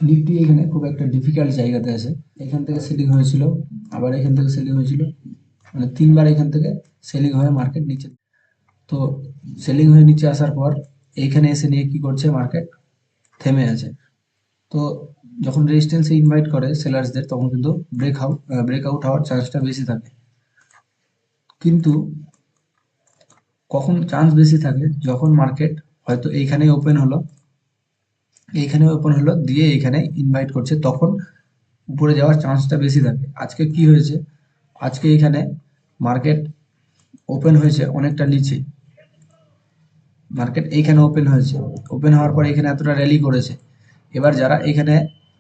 Nifty এখানে খুব একটা ডিফিকাল্ট জায়গাতে আছে। এখান থেকে সেলিং হয়েছিল, আবার এখান থেকে সেলিং হয়েছিল, মানে তিনবার এখান থেকে সেলিং হয়ে মার্কেট নিচে। তো সেলিং হয়ে নিচে আসার পর এইখানে এসে নিয়ে কি করছে, মার্কেট থেমে আছে। তো যখন রেজিস্ট্যান্সে ইনভাইট করে সেলার্সদের, তখন কিন্তু ব্রেকআউট হওয়ার চান্সটা বেশি থাকে। কিন্তু কখন চান্স বেশি থাকে, যখন মার্কেট হয়তো এইখানেই ওপেন হলো, দিয়ে এইখানে ইনভাইট করছে, তখন উপরে যাওয়ার চান্সটা বেশি থাকে। আজকে কি হয়েছে, আজকে এখানে মার্কেট ওপেন হয়েছে অনেকটা নিচে, মার্কেট এইখানে ওপেন হয়েছে, ওপেন হওয়ার পর এখানে এতটা র্যালি করেছে। এবার যারা এখানে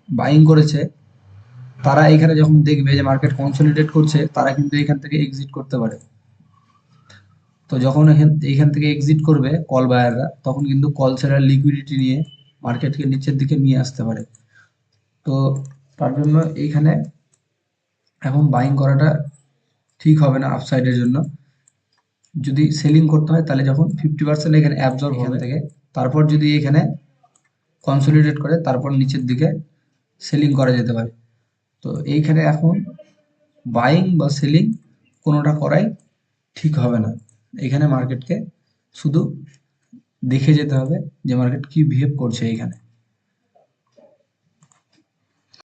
বাইং করেছে, তারা এখানে যখন দেখবে যে মার্কেট কনসলিডেট করছে, তারা কিন্তু এখান থেকে এক্সিট করতে পারে। তো যখন এইখান থেকে এক্সিট করবে কল বায়াররা, তখন কিন্তু কল সেলার লিকুইডিটি নিয়ে মার্কেটকে নিচের দিকে নিয়ে আসতে পারে। তো তার জন্য এইখানে এখন বাইং করাটা ঠিক হবে না আপসাইডের জন্য। যদি সেলিং করতে হয়, তাহলে যখন 50% এখানে অ্যাবজর্ব হবে থেকে, তারপর যদি এখানে কনসলিডেট করে, তারপর নিচের দিকে সেলিং করা যেতে পারে। তো এইখানে এখন বাইং বা সেলিং কোনোটা করাই ঠিক হবে না। এখানে মার্কেটকে শুধু দেখে যেতে হবে যে মার্কেট কি বিহেভ করছে এইখানে।